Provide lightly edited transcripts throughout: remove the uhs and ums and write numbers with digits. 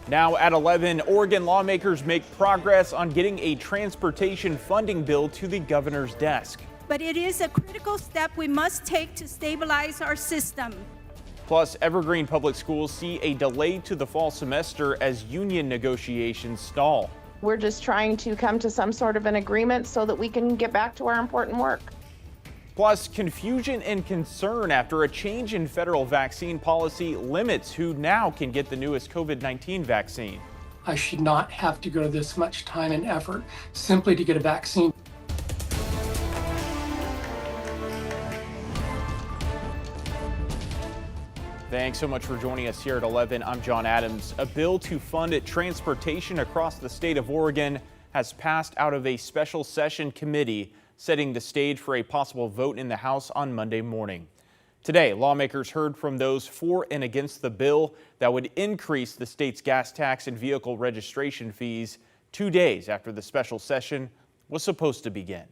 Now at 11, Oregon lawmakers make progress on getting a transportation funding bill to the governor's desk. But it is a critical step we must take to stabilize our system. Plus, Evergreen Public Schools see a delay to the fall semester as union negotiations stall. We're just trying to come to some sort of an agreement so that we can get back to our important work. Plus, confusion and concern after a change in federal vaccine policy limits who now can get the newest COVID-19 vaccine. I should not have to go to this much time and effort simply to get a vaccine. Thanks so much for joining us here at 11. I'm John Adams. A bill to fund transportation across the state of Oregon has passed out of a special session committee, setting the stage for a possible vote in the House on Monday morning. Today, lawmakers heard from those for and against the bill that would increase the state's gas tax and vehicle registration fees 2 days after the special session was supposed to begin.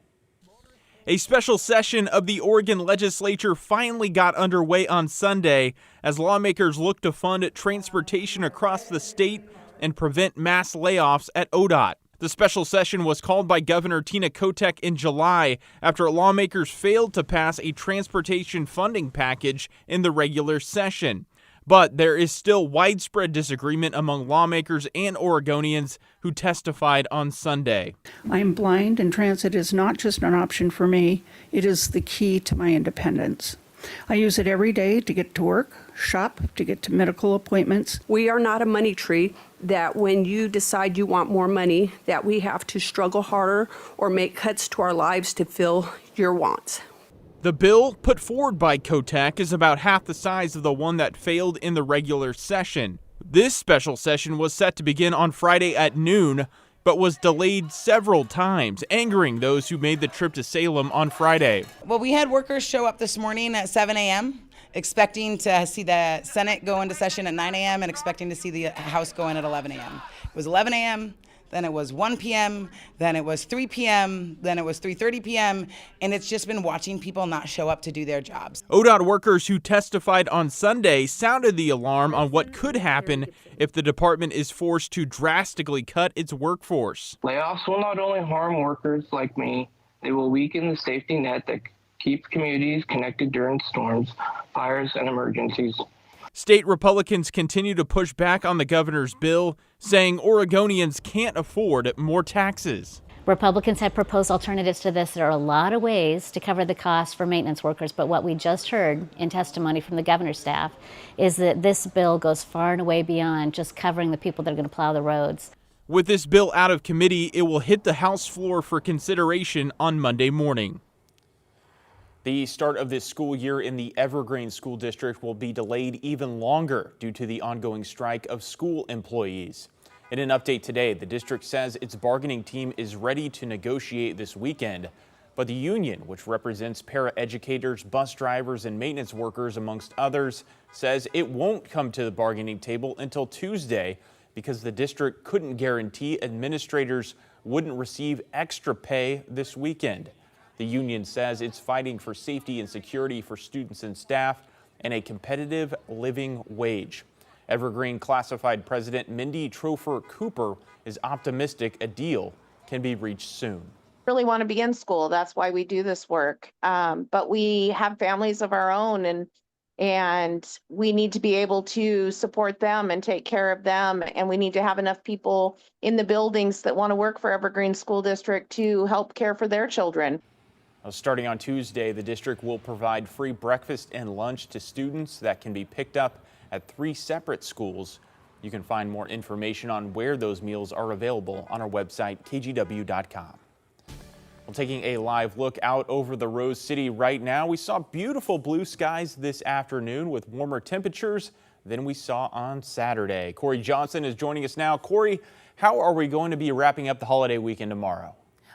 A special session of the Oregon legislature finally got underway on Sunday as lawmakers look to fund transportation across the state and prevent mass layoffs at ODOT. The special session was called by Governor Tina Kotek in July after lawmakers failed to pass a transportation funding package in the regular session. But there is still widespread disagreement among lawmakers and Oregonians who testified on Sunday. I'm blind, and transit is not just an option for me, it is the key to my independence. I use it every day to get to work, shop, to get to medical appointments. We are not a money tree that when you decide you want more money, that we have to struggle harder or make cuts to our lives to fill your wants. The bill put forward by Kotek is about half the size of the one that failed in the regular session. This special session was set to begin on Friday at noon, but was delayed several times, angering those who made the trip to Salem on Friday. Well, we had workers show up this morning at 7 a.m., expecting to see the Senate go into session at 9 a.m. and expecting to see the House go in at 11 a.m. It was 11 a.m., then it was 1 p.m., then it was 3 p.m., then it was 3:30 p.m., and it's just been watching people not show up to do their jobs. ODOT workers who testified on Sunday sounded the alarm on what could happen if the department is forced to drastically cut its workforce. Layoffs will not only harm workers like me, they will weaken the safety net that keeps communities connected during storms, fires, and emergencies. State Republicans continue to push back on the governor's bill, saying Oregonians can't afford more taxes. Republicans have proposed alternatives to this. There are a lot of ways to cover the cost for maintenance workers, but what we just heard in testimony from the governor's staff is that this bill goes far and away beyond just covering the people that are going to plow the roads. With this bill out of committee, it will hit the House floor for consideration on Monday morning. The start of this school year in the Evergreen School District will be delayed even longer due to the ongoing strike of school employees. In an update today, the district says its bargaining team is ready to negotiate this weekend, but the union, which represents paraeducators, bus drivers, and maintenance workers, amongst others, says it won't come to the bargaining table until Tuesday because the district couldn't guarantee administrators wouldn't receive extra pay this weekend. The union says it's fighting for safety and security for students and staff and a competitive living wage. Evergreen Classified President Mindy Trofer Cooper is optimistic a deal can be reached soon. Really want to be in school. That's why we do this work. But we have families of our own, and we need to be able to support them and take care of them. And we need to have enough people in the buildings that want to work for Evergreen School District to help care for their children. Starting on Tuesday, the district will provide free breakfast and lunch to students that can be picked up at 3 separate schools. You can find more information on where those meals are available on our website, kgw.com. Well, taking a live look out over the Rose City right now, we saw beautiful blue skies this afternoon with warmer temperatures than we saw on Saturday. Corey Johnson is joining us now. Corey, how are we going to be wrapping up the holiday weekend tomorrow?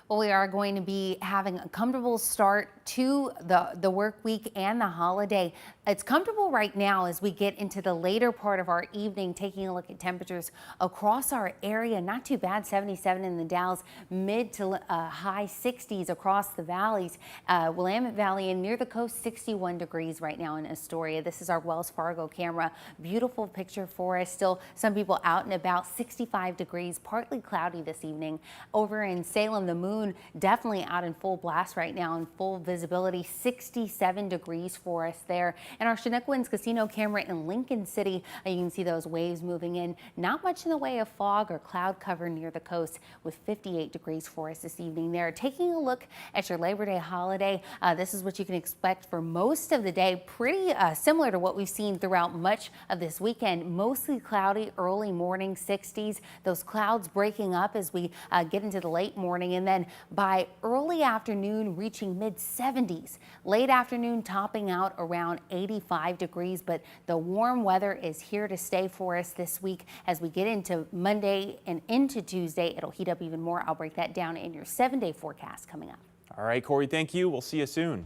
Well, we are going to be having a comfortable start to the work week and the holiday. It's comfortable right now as we get into the later part of our evening, taking a look at temperatures across our area. Not too bad, 77 in the Dalles, mid to high 60s across the valleys. Willamette Valley and near the coast, 61 degrees right now in Astoria. This is our Wells Fargo camera. Beautiful picture for us. Still some people out and about, 65 degrees, partly cloudy this evening. Over in Salem, the moon definitely out in full blast right now in full visibility, 67 degrees for us there. And our Chinook Winds Casino camera in Lincoln City, you can see those waves moving in. Not much in the way of fog or cloud cover near the coast with 58 degrees for us this evening there. Taking a look at your Labor Day holiday, this is what you can expect for most of the day. Pretty similar to what we've seen throughout much of this weekend. Mostly cloudy, early morning 60s. Those clouds breaking up as we get into the late morning, and then by early afternoon reaching mid 70s. Late afternoon topping out around 85 degrees, but the warm weather is here to stay for us this week. As we get into Monday and into Tuesday, it'll heat up even more. I'll break that down in your 7-day forecast coming up. All right, Corey, thank you. We'll see you soon.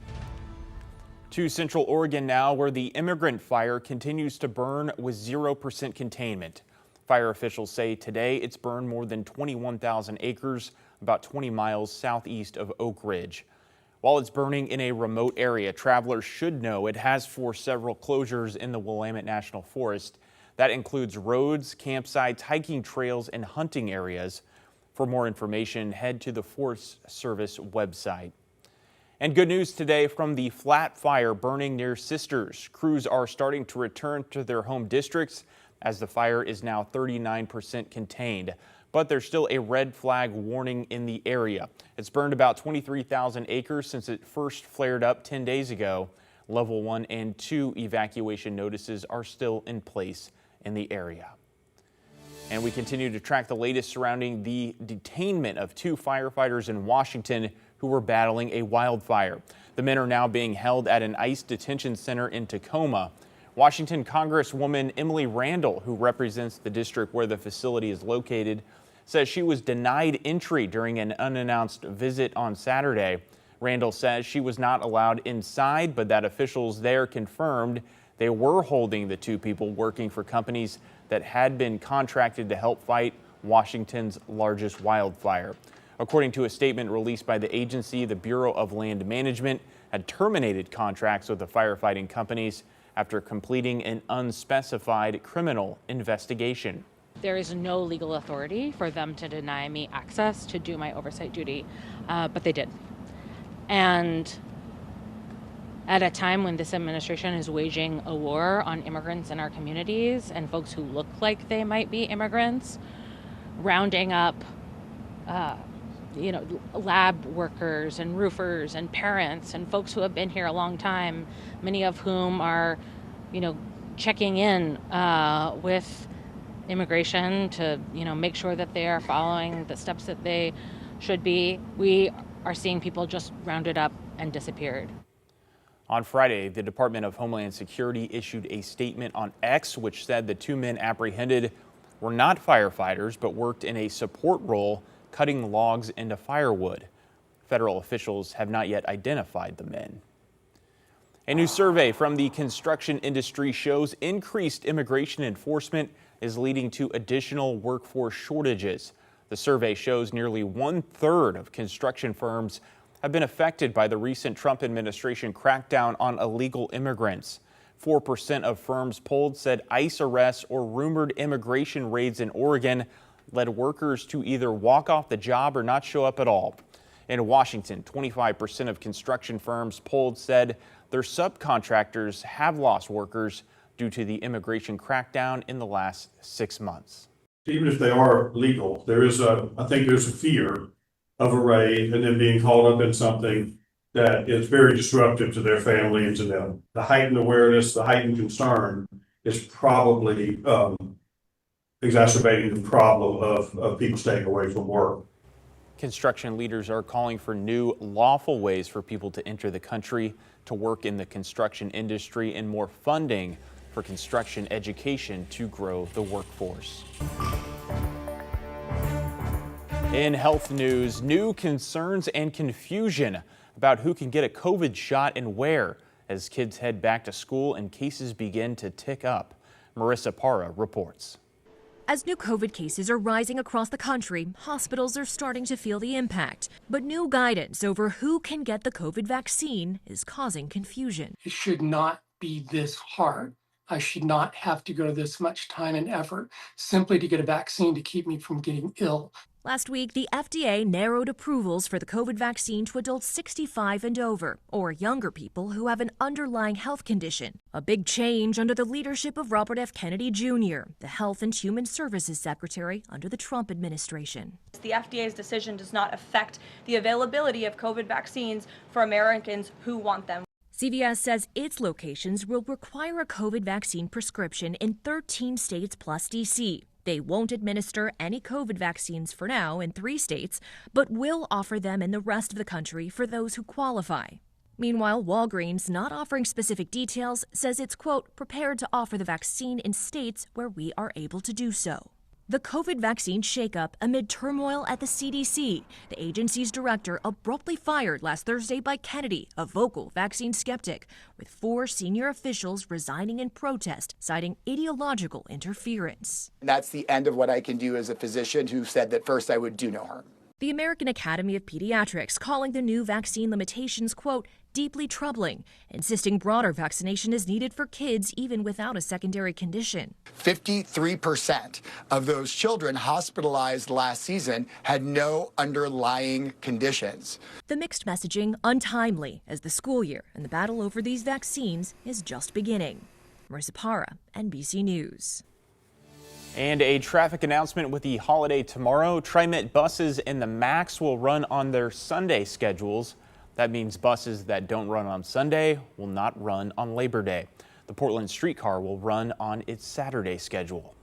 To Central Oregon now, where the immigrant fire continues to burn with 0% containment. Fire officials say today it's burned more than 21,000 acres, about 20 miles southeast of Oak Ridge. While it's burning in a remote area, travelers should know it has forced several closures in the Willamette National Forest. That includes roads, campsites, hiking trails, and hunting areas. For more information, head to the Forest Service website. And good news today from the flat fire burning near Sisters. Crews are starting to return to their home districts as the fire is now 39% contained. But there's still a red flag warning in the area. It's burned about 23,000 acres since it first flared up 10 days ago. Level 1 and 2 evacuation notices are still in place in the area. And we continue to track the latest surrounding the detainment of 2 firefighters in Washington who were battling a wildfire. The men are now being held at an ICE detention center in Tacoma. Washington Congresswoman Emily Randall, who represents the district where the facility is located, says she was denied entry during an unannounced visit on Saturday. Randall says she was not allowed inside, but that officials there confirmed they were holding the 2 people working for companies that had been contracted to help fight Washington's largest wildfire. According to a statement released by the agency, the Bureau of Land Management had terminated contracts with the firefighting companies after completing an unspecified criminal investigation. There is no legal authority for them to deny me access to do my oversight duty, but they did. And at a time when this administration is waging a war on immigrants in our communities and folks who look like they might be immigrants, rounding up lab workers and roofers and parents and folks who have been here a long time, many of whom are, checking in with immigration to, make sure that they are following the steps that they should be. We are seeing people just rounded up and disappeared. On Friday, the Department of Homeland Security issued a statement on X, which said the 2 men apprehended were not firefighters, but worked in a support role cutting logs into firewood. Federal officials have not yet identified the men. A new survey from the construction industry shows increased immigration enforcement is leading to additional workforce shortages. The survey shows nearly 1/3 of construction firms have been affected by the recent Trump administration crackdown on illegal immigrants. 4% of firms polled said ICE arrests or rumored immigration raids in Oregon led workers to either walk off the job or not show up at all. In Washington, 25% of construction firms polled said their subcontractors have lost workers due to the immigration crackdown in the last 6 months. Even if they are legal, I think there's a fear of a raid and then being called up in something that is very disruptive to their family and to them. The heightened awareness, the heightened concern is probably exacerbating the problem of people staying away from work. Construction leaders are calling for new lawful ways for people to enter the country to work in the construction industry and more funding for construction education to grow the workforce. In health news, new concerns and confusion about who can get a COVID shot and where as kids head back to school and cases begin to tick up. Marissa Parra reports. As new COVID cases are rising across the country, hospitals are starting to feel the impact. But new guidance over who can get the COVID vaccine is causing confusion. It should not be this hard. I should not have to go to this much time and effort simply to get a vaccine to keep me from getting ill. Last week, the FDA narrowed approvals for the COVID vaccine to adults 65 and over, or younger people who have an underlying health condition. A big change under the leadership of Robert F. Kennedy Jr., the Health and Human Services Secretary under the Trump administration. The FDA's decision does not affect the availability of COVID vaccines for Americans who want them. CVS says its locations will require a COVID vaccine prescription in 13 states plus D.C. They won't administer any COVID vaccines for now in 3 states, but will offer them in the rest of the country for those who qualify. Meanwhile, Walgreens, not offering specific details, says it's, quote, prepared to offer the vaccine in states where we are able to do so. The COVID vaccine shakeup amid turmoil at the CDC. The agency's director abruptly fired last Thursday by Kennedy, a vocal vaccine skeptic, with 4 senior officials resigning in protest, citing ideological interference. That's the end of what I can do as a physician who said that first I would do no harm. The American Academy of Pediatrics calling the new vaccine limitations, quote, deeply troubling, insisting broader vaccination is needed for kids even without a secondary condition. 53% of those children hospitalized last season had no underlying conditions. The mixed messaging untimely as the school year and the battle over these vaccines is just beginning. Marissa Parra, NBC News. And a traffic announcement with the holiday tomorrow. TriMet buses and the MAX will run on their Sunday schedules. That means buses that don't run on Sunday will not run on Labor Day. The Portland streetcar will run on its Saturday schedule.